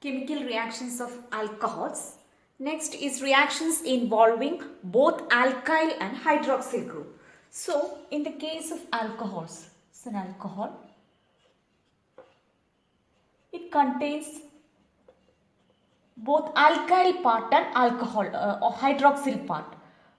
chemical reactions of alcohols. Next is reactions involving both alkyl and hydroxyl group. So, in the case of alcohols, it's an alcohol. It contains both alkyl part and alcohol or hydroxyl part.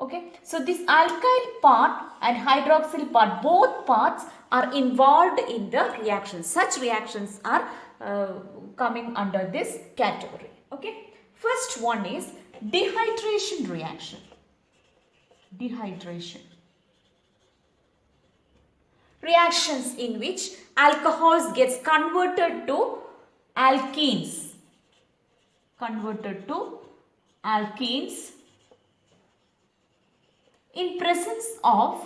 Okay, so this alkyl part and hydroxyl part, both parts are involved in the reaction. Such reactions are coming under this category. Okay, first one is dehydration reaction. Dehydration. Reactions in which alcohols gets converted to alkenes. In presence of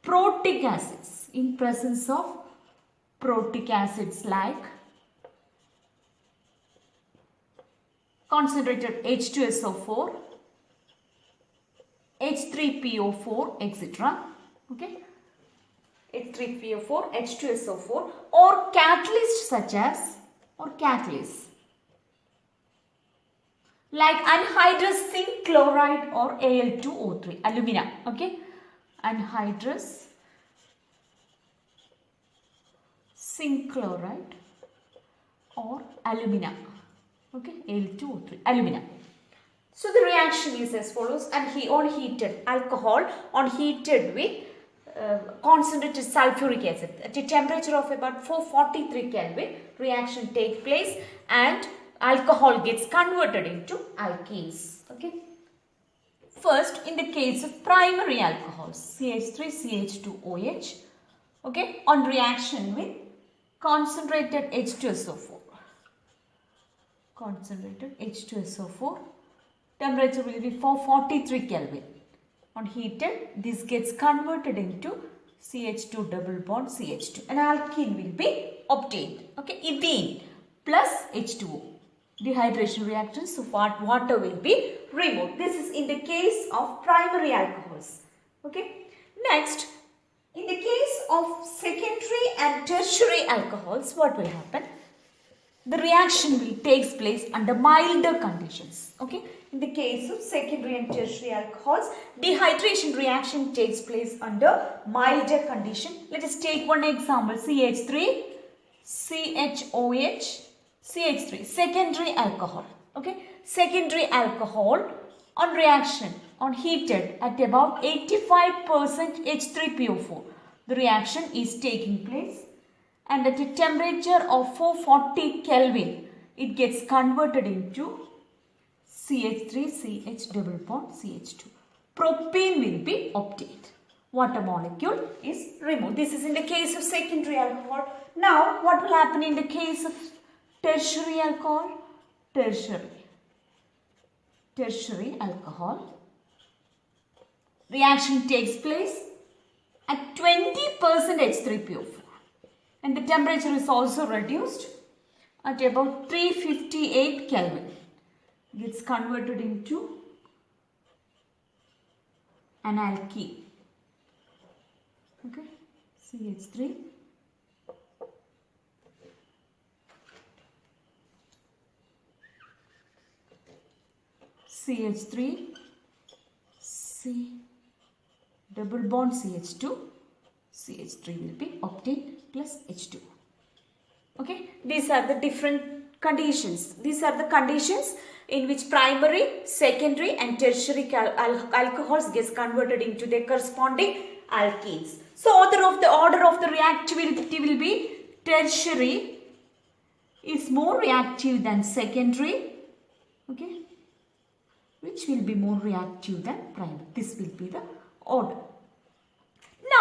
protic acids. In presence of protic acids like concentrated H2SO4, H3PO4, etc. Okay, H3PO4, H2SO4, or catalysts such as like anhydrous zinc chloride or Al2O3, alumina. Okay, anhydrous zinc chloride or alumina. Okay, Al2O3, alumina. So the reaction is as follows: on heated alcohol on heated with concentrated sulfuric acid at a temperature of about 443 Kelvin, reaction takes place and alcohol gets converted into alkenes. Okay. First, in the case of primary alcohols, CH3CH2OH, okay, on reaction with concentrated H2SO4. Temperature will be 443 Kelvin. On heated, this gets converted into CH2 double bond CH2. An alkene will be obtained. Okay, ethene plus H2O. Dehydration reaction, so water will be removed. This is in the case of primary alcohols. Okay. Next, in the case of secondary and tertiary alcohols, what will happen? The reaction will take place under milder conditions. Okay. In the case of secondary and tertiary alcohols, dehydration reaction takes place under milder condition. Let us take one example: CH3, CHOH, CH3, secondary alcohol. Okay, secondary alcohol on reaction on heated at about 85% H3PO4. The reaction is taking place and at a temperature of 440 Kelvin, it gets converted into CH3CH double bond CH2. Propane will be obtained. Water molecule is removed. This is in the case of secondary alcohol. Now, what will happen in the case of tertiary alcohol? Tertiary alcohol. Reaction takes place at 20% H3PO4. And the temperature is also reduced at about 358 Kelvin. Gets converted into an alkene. Okay, CH3. CH3, C double bond CH2, CH3 will be obtained plus H2. Okay, these are the different conditions. These are the conditions in which primary, secondary and tertiary alcohols gets converted into their corresponding alkenes. So order of the reactivity will be tertiary is more reactive than secondary. Okay, which will be more reactive than primary. This will be the order.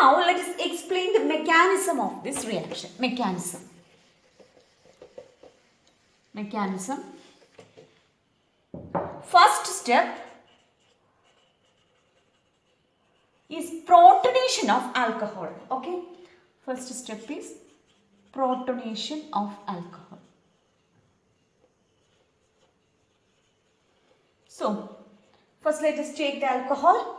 Now let us explain the mechanism of this reaction. Mechanism. First step is protonation of alcohol. Okay. First step is protonation of alcohol. So, first let us take the alcohol.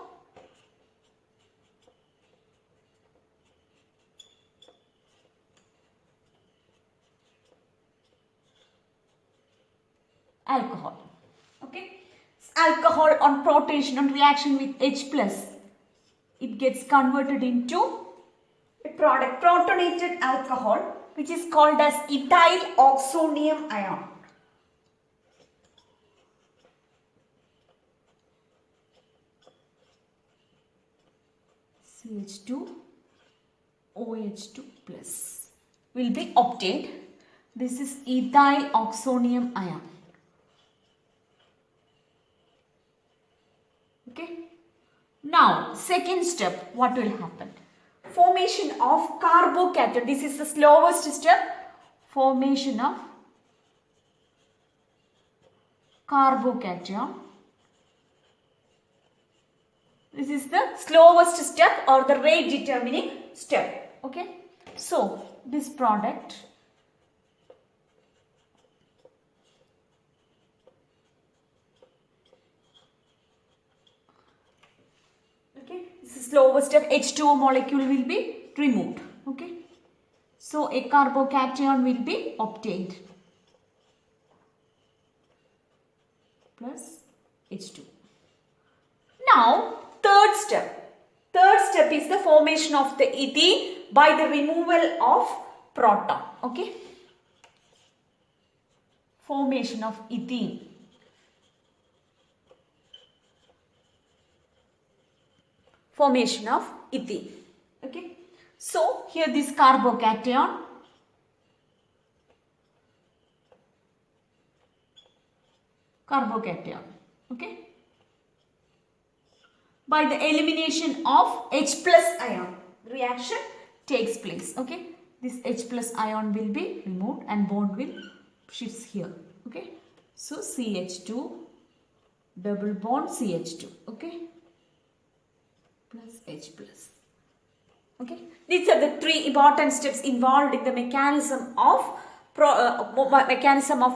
alcohol. Okay, alcohol on protonation, on reaction with H plus, it gets converted into a product, protonated alcohol, which is called as ethyl oxonium ion. CH2 OH2 plus will be obtained. This is ethyl oxonium ion. Okay. Now, second step, what will happen? Formation of carbocation. This is the slowest step. Formation of carbocation. This is the slowest step or the rate determining step. Okay. So, this product this is slowest step. H2O molecule will be removed. Okay. So, a carbocation will be obtained plus H2. Now, third step. Third step is the formation of the ethene by the removal of proton. Okay. Formation of ethene. Formation of ethene. Okay. So, here this carbocation okay, by the elimination of H plus ion, reaction takes place. Okay, this H plus ion will be removed and bond will shifts here. Okay, so CH2 double bond CH2. Okay, plus H plus. Okay, these are the three important steps involved in the mechanism of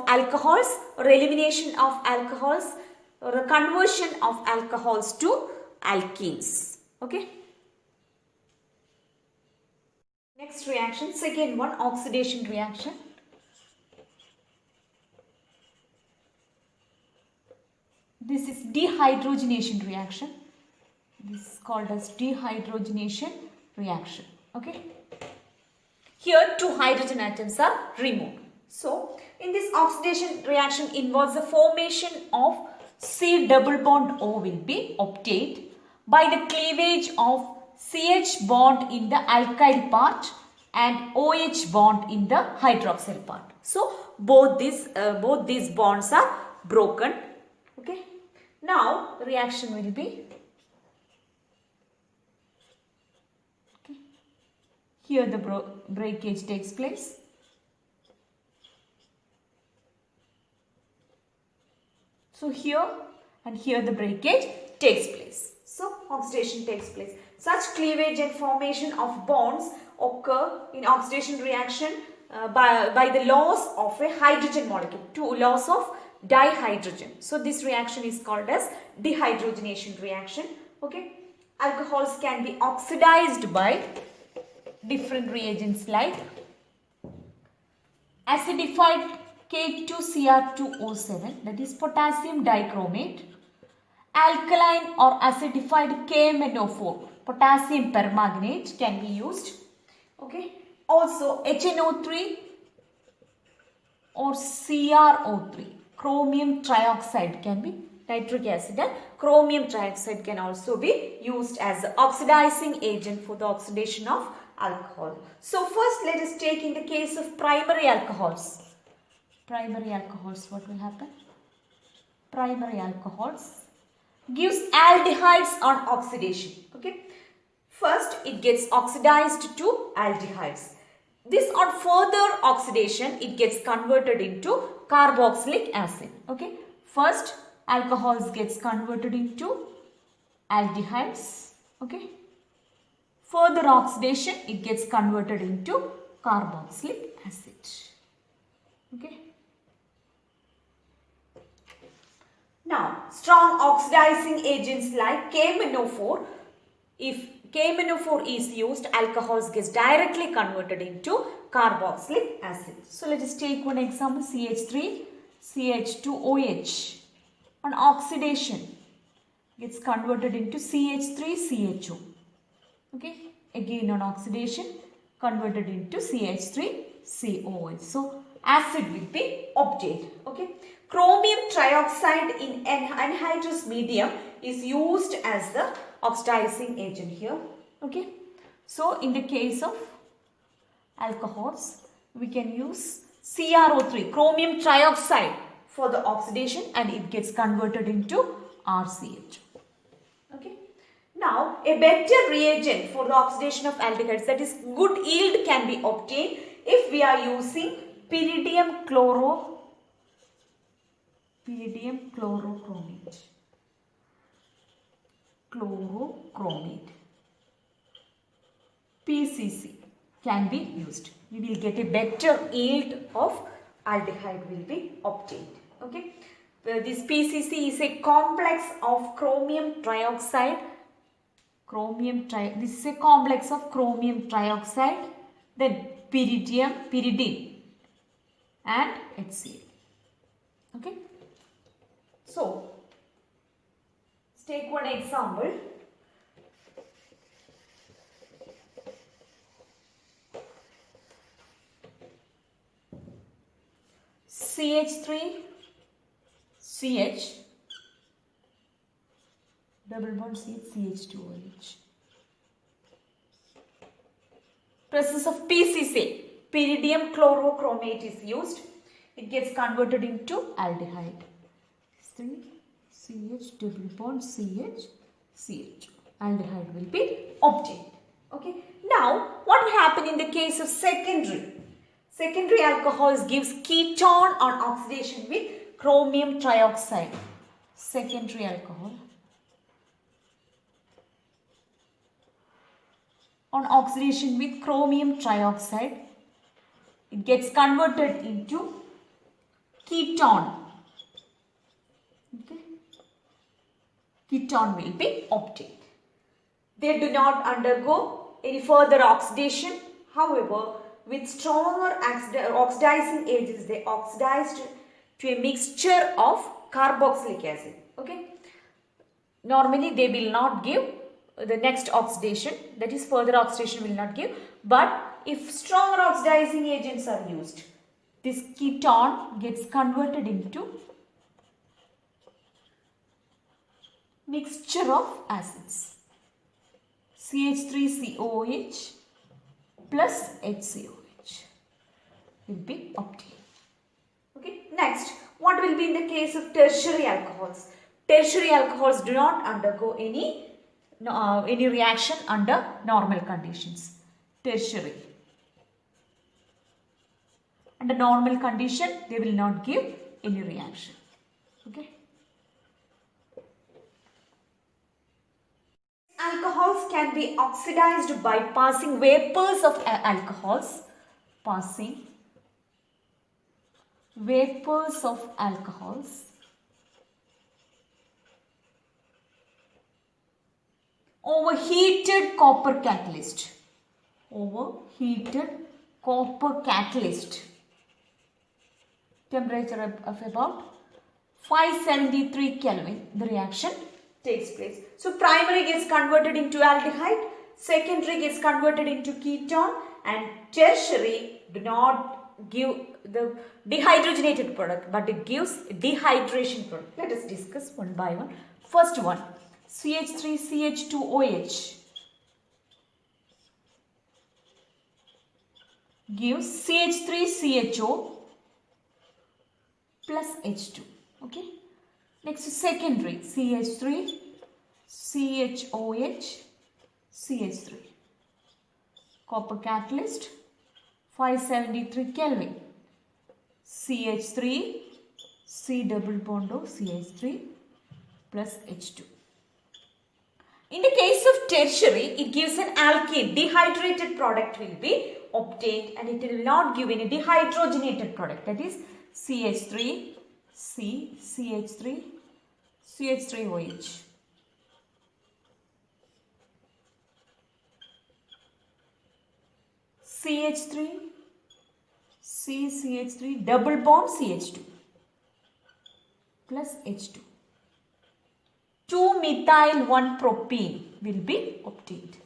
alcohols, or elimination of alcohols, or a conversion of alcohols to alkenes. Okay. Next reaction, second one, oxidation reaction. This is dehydrogenation reaction. This is called as dehydrogenation reaction. Okay. Here two hydrogen atoms are removed. So, in this oxidation reaction involves the formation of C double bond O will be obtained by the cleavage of CH bond in the alkyl part and OH bond in the hydroxyl part. So, both these bonds are broken. Okay. Now, reaction will be here the breakage takes place. So, here and here the breakage takes place. So, oxidation takes place. Such cleavage and formation of bonds occur in oxidation reaction by the loss of a hydrogen molecule, two loss of dihydrogen. So, this reaction is called as dehydrogenation reaction. Okay. Alcohols can be oxidized by different reagents like acidified K2Cr2O7, that is potassium dichromate, alkaline or acidified KMnO4, potassium permanganate can be used. Okay. Also HNO3 or CrO3, chromium trioxide can be, nitric acid and chromium trioxide can also be used as the oxidizing agent for the oxidation of alcohol. So, first let us take in the case of primary alcohols. Primary alcohols, what will happen? Primary alcohols gives aldehydes on oxidation. Okay. First, it gets oxidized to aldehydes. This on further oxidation, it gets converted into carboxylic acid. Okay. First, alcohols gets converted into aldehydes. Okay. Further oxidation, it gets converted into carboxylic acid. Okay. Now, strong oxidizing agents like KMnO4, if KMnO4 is used, alcohols gets directly converted into carboxylic acid. So, let us take one example, CH3, CH2OH. On oxidation, gets converted into CH3CHO. Okay, again on oxidation, converted into CH3COH. So acid will be obtained. Okay, chromium trioxide in anhydrous medium is used as the oxidizing agent here. Okay, so in the case of alcohols, we can use CrO3, chromium trioxide, for the oxidation, and it gets converted into RCH. Okay. Now, a better reagent for the oxidation of aldehydes, that is good yield, can be obtained if we are using pyridium chlorochromate. PCC can be used. We will get a better yield of aldehyde will be obtained. Okay. This PCC is a complex of chromium trioxide. This is a complex of chromium trioxide, then pyridine and HCl. Okay. So, let's take one example. CH3CH double bond CH2OH. Presence of PCC, pyridium chlorochromate, is used. It gets converted into aldehyde. 3CH double bond CH. Aldehyde will be obtained. Okay. Now, what will happen in the case of secondary? Secondary alcohols gives ketone on oxidation with chromium trioxide. Secondary alcohol on oxidation with chromium trioxide, it gets converted into ketone. Okay. Ketone will be obtained. They do not undergo any further oxidation. However, with stronger oxidizing agents, they oxidized to a mixture of carboxylic acid. Okay. Normally, they will not give the next oxidation, that is further oxidation will not give, but if stronger oxidizing agents are used, this ketone gets converted into mixture of acids, CH3COOH plus HCOH will be obtained. Okay. Next, what will be in the case of tertiary alcohols? Tertiary alcohols do not undergo any reaction under normal conditions. Tertiary. Under normal condition, they will not give any reaction. Okay. Alcohols can be oxidized by passing vapors of alcohols. Passing vapors of alcohols over heated copper catalyst. Overheated copper catalyst. Temperature of about 573 Kelvin. The reaction takes place. So primary gets converted into aldehyde, secondary gets converted into ketone, and tertiary do not give the dehydrogenated product, but it gives dehydration product. Let us discuss one by one. First one, CH3CH2OH gives CH3CHO plus H2. Okay. Next, secondary, CH3 CHOH CH3. Copper catalyst, 573 Kelvin. CH3 C double bond O CH3 plus H2. In the case of tertiary, it gives an alkene. Dehydrated product will be obtained and it will not give any dehydrogenated product, that is CH3 C CH3 CH3OH. CH3 C CH3 double bond CH2. plus H2. 2-methyl 1-propene will be obtained.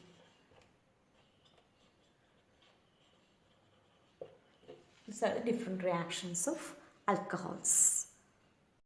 These are the different reactions of alcohols.